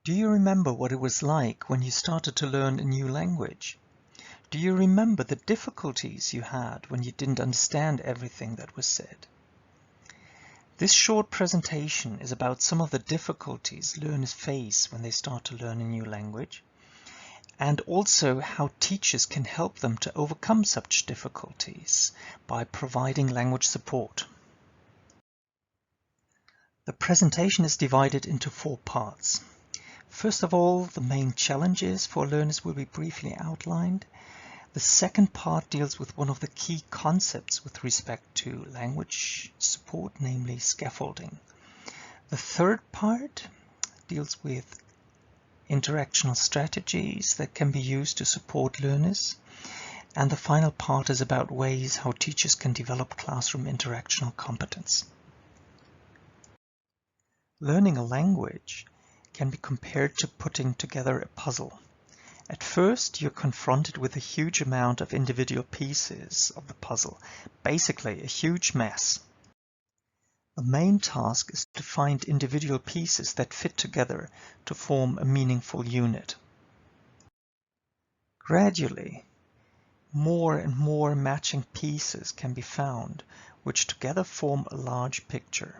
Do you remember what it was like when you started to learn a new language? Do you remember the difficulties you had when you didn't understand everything that was said? This short presentation is about some of the difficulties learners face when they start to learn a new language, and also how teachers can help them to overcome such difficulties by providing language support. The presentation is divided into 4 parts. First of all, the main challenges for learners will be briefly outlined. The second part deals with one of the key concepts with respect to language support, namely scaffolding. The third part deals with interactional strategies that can be used to support learners. And the final part is about ways how teachers can develop classroom interactional competence. Learning a language can be compared to putting together a puzzle. At first, you're confronted with a huge amount of individual pieces of the puzzle, basically a huge mess. The main task is to find individual pieces that fit together to form a meaningful unit. Gradually, more and more matching pieces can be found, which together form a large picture.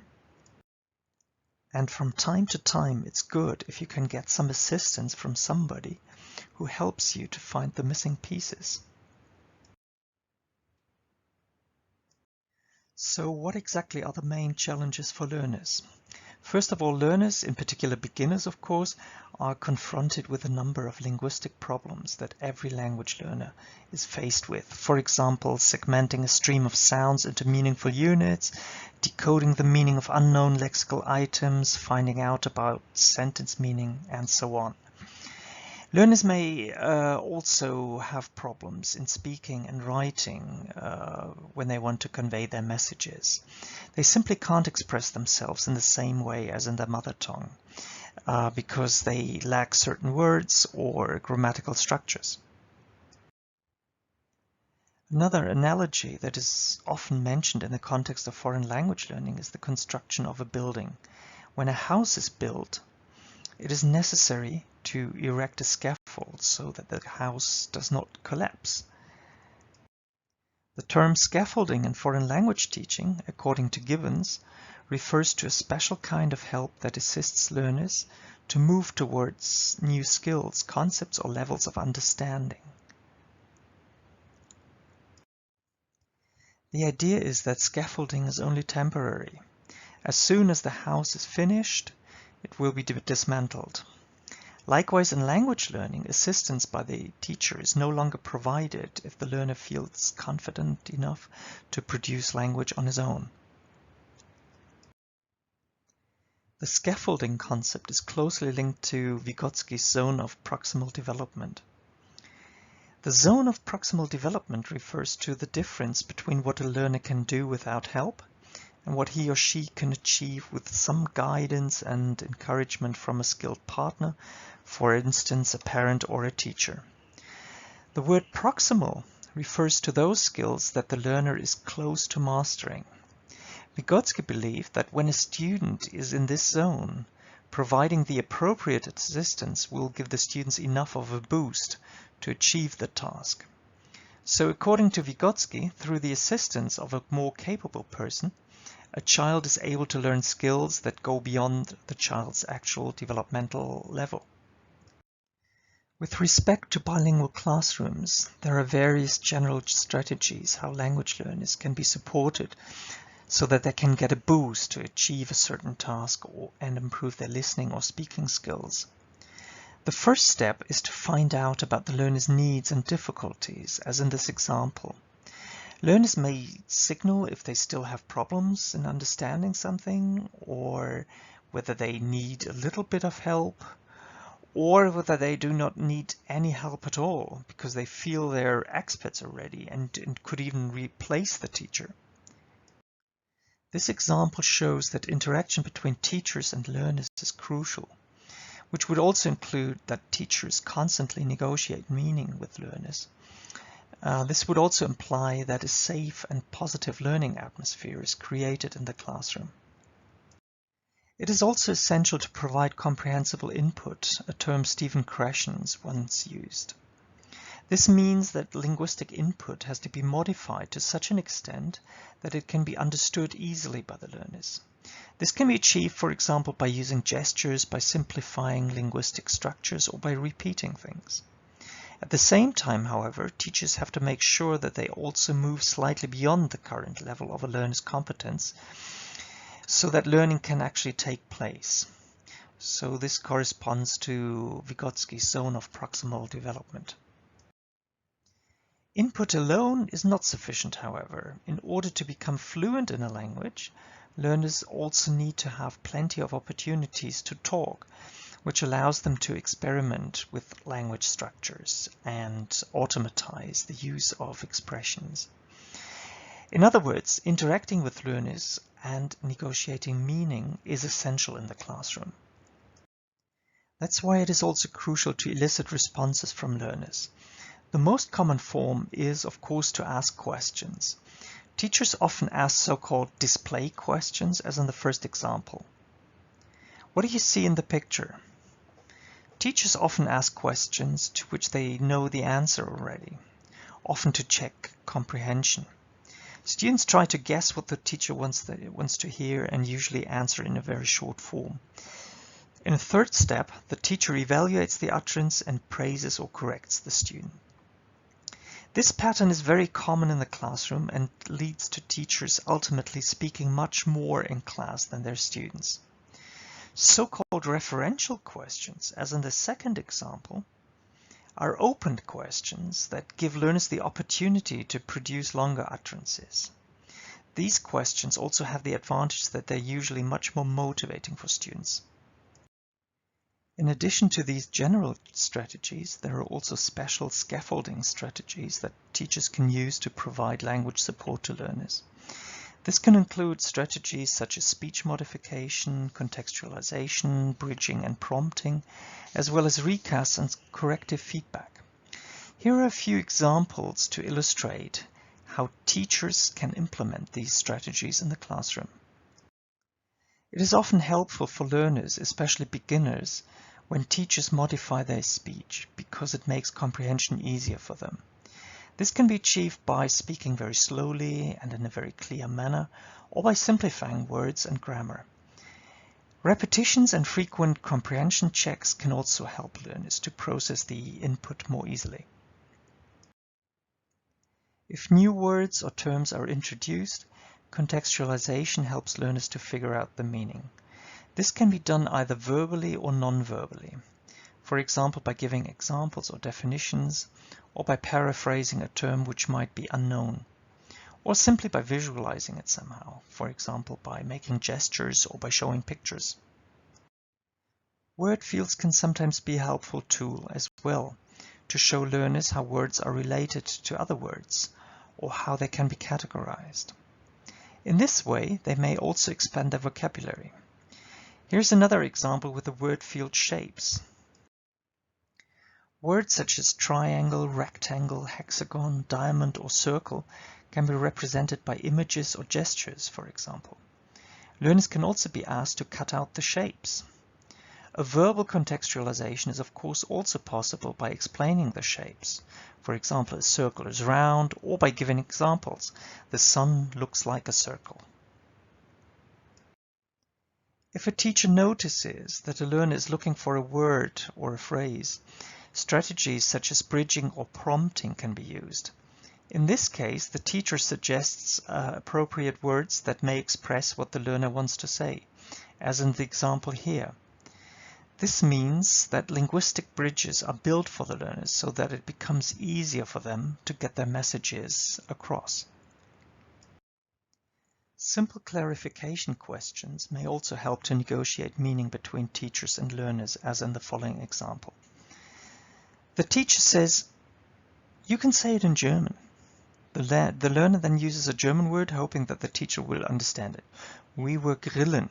And from time to time, it's good if you can get some assistance from somebody who helps you to find the missing pieces. So what exactly are the main challenges for learners? First of all, learners, in particular beginners of course, are confronted with a number of linguistic problems that every language learner is faced with. For example, segmenting a stream of sounds into meaningful units, decoding the meaning of unknown lexical items, finding out about sentence meaning, and so on. Learners may also have problems in speaking and writing when they want to convey their messages. They simply can't express themselves in the same way as in their mother tongue because they lack certain words or grammatical structures. Another analogy that is often mentioned in the context of foreign language learning is the construction of a building. When a house is built, it is necessary to erect a scaffold so that the house does not collapse. The term scaffolding in foreign language teaching, according to Gibbons, refers to a special kind of help that assists learners to move towards new skills, concepts, or levels of understanding. The idea is that scaffolding is only temporary. As soon as the house is finished, it will be dismantled. Likewise, in language learning, assistance by the teacher is no longer provided if the learner feels confident enough to produce language on his own. The scaffolding concept is closely linked to Vygotsky's zone of proximal development. The zone of proximal development refers to the difference between what a learner can do without help and what he or she can achieve with some guidance and encouragement from a skilled partner, for instance, a parent or a teacher. The word proximal refers to those skills that the learner is close to mastering. Vygotsky believed that when a student is in this zone, providing the appropriate assistance will give the students enough of a boost to achieve the task. So according to Vygotsky, through the assistance of a more capable person, a child is able to learn skills that go beyond the child's actual developmental level. With respect to bilingual classrooms, there are various general strategies how language learners can be supported so that they can get a boost to achieve a certain task and improve their listening or speaking skills. The first step is to find out about the learner's needs and difficulties, as in this example. Learners may signal if they still have problems in understanding something, or whether they need a little bit of help, or whether they do not need any help at all because they feel they're experts already and could even replace the teacher. This example shows that interaction between teachers and learners is crucial, which would also include that teachers constantly negotiate meaning with learners. This would also imply that a safe and positive learning atmosphere is created in the classroom. It is also essential to provide comprehensible input, a term Stephen Krashen's once used. This means that linguistic input has to be modified to such an extent that it can be understood easily by the learners. This can be achieved, for example, by using gestures, by simplifying linguistic structures, or by repeating things. At the same time, however, teachers have to make sure that they also move slightly beyond the current level of a learner's competence so that learning can actually take place. So this corresponds to Vygotsky's zone of proximal development. Input alone is not sufficient, however. In order to become fluent in a language, learners also need to have plenty of opportunities to talk, which allows them to experiment with language structures and automatize the use of expressions. In other words, interacting with learners and negotiating meaning is essential in the classroom. That's why it is also crucial to elicit responses from learners. The most common form is, of course, to ask questions. Teachers often ask so-called display questions, as in the first example. What do you see in the picture? Teachers often ask questions to which they know the answer already, often to check comprehension. Students try to guess what the teacher wants to hear and usually answer in a very short form. In a third step, the teacher evaluates the utterance and praises or corrects the student. This pattern is very common in the classroom and leads to teachers ultimately speaking much more in class than their students. So-called referential questions, as in the second example, are open questions that give learners the opportunity to produce longer utterances. These questions also have the advantage that they're usually much more motivating for students. In addition to these general strategies, there are also special scaffolding strategies that teachers can use to provide language support to learners. This can include strategies such as speech modification, contextualization, bridging and prompting, as well as recasts and corrective feedback. Here are a few examples to illustrate how teachers can implement these strategies in the classroom. It is often helpful for learners, especially beginners, when teachers modify their speech because it makes comprehension easier for them. This can be achieved by speaking very slowly and in a very clear manner, or by simplifying words and grammar. Repetitions and frequent comprehension checks can also help learners to process the input more easily. If new words or terms are introduced, contextualization helps learners to figure out the meaning. This can be done either verbally or non-verbally, for example by giving examples or definitions, or by paraphrasing a term which might be unknown, or simply by visualizing it somehow, for example by making gestures or by showing pictures. Word fields can sometimes be a helpful tool as well to show learners how words are related to other words, or how they can be categorized. In this way, they may also expand their vocabulary. Here's another example with the word field shapes. Words such as triangle, rectangle, hexagon, diamond, or circle can be represented by images or gestures, for example. Learners can also be asked to cut out the shapes. A verbal contextualization is of course also possible by explaining the shapes. For example, a circle is round, or by giving examples. The sun looks like a circle. If a teacher notices that a learner is looking for a word or a phrase, strategies such as bridging or prompting can be used. In this case, the teacher suggests appropriate words that may express what the learner wants to say, as in the example here. This means that linguistic bridges are built for the learners so that it becomes easier for them to get their messages across. Simple clarification questions may also help to negotiate meaning between teachers and learners, as in the following example. The teacher says, "You can say it in German." The learner then uses a German word, hoping that the teacher will understand it. "We were grillen."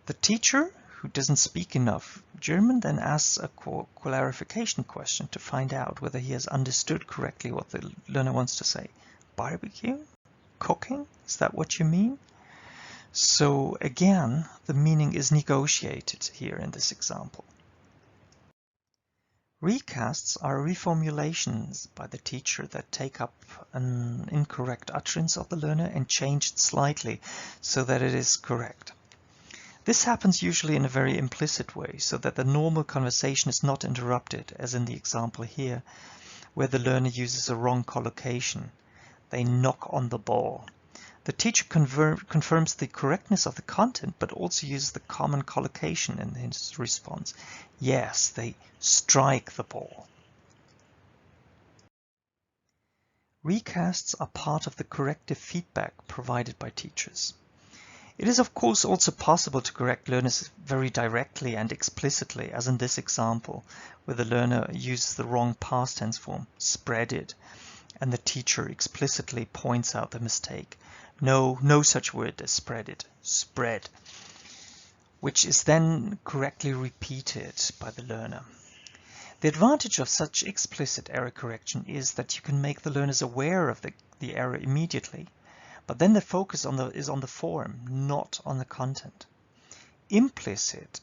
The teacher, who doesn't speak enough German, then asks a clarification question to find out whether he has understood correctly what the learner wants to say. Barbecue? Cooking? Is that what you mean? So again, the meaning is negotiated here in this example. Recasts are reformulations by the teacher that take up an incorrect utterance of the learner and change it slightly so that it is correct. This happens usually in a very implicit way, so that the normal conversation is not interrupted, as in the example here, where the learner uses a wrong collocation. They knock on the ball. The teacher confirms the correctness of the content, but also uses the common collocation in his response. Yes, they strike the ball. Recasts are part of the corrective feedback provided by teachers. It is of course also possible to correct learners very directly and explicitly, as in this example, where the learner uses the wrong past tense form, spreaded, and the teacher explicitly points out the mistake. No such word as spreaded, spread, which is then correctly repeated by the learner. The advantage of such explicit error correction is that you can make the learners aware of the error immediately, but then the focus is on the form, not on the content. Implicit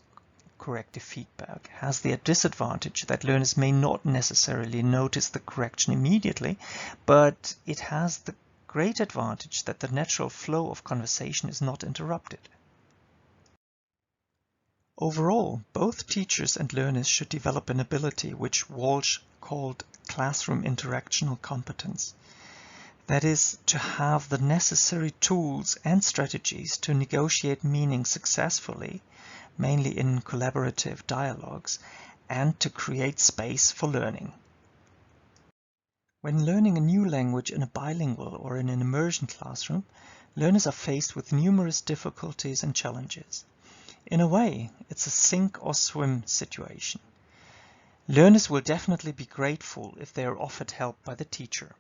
corrective feedback has the disadvantage that learners may not necessarily notice the correction immediately, but it has the great advantage that the natural flow of conversation is not interrupted. Overall, both teachers and learners should develop an ability which Walsh called classroom interactional competence. That is, to have the necessary tools and strategies to negotiate meaning successfully, mainly in collaborative dialogues, and to create space for learning. When learning a new language in a bilingual or in an immersion classroom, learners are faced with numerous difficulties and challenges. In a way, it's a sink or swim situation. Learners will definitely be grateful if they are offered help by the teacher.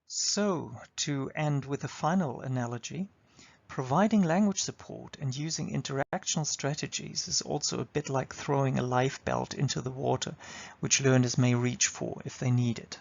So, to end with a final analogy, providing language support and using interactional strategies is also a bit like throwing a life belt into the water, which learners may reach for if they need it.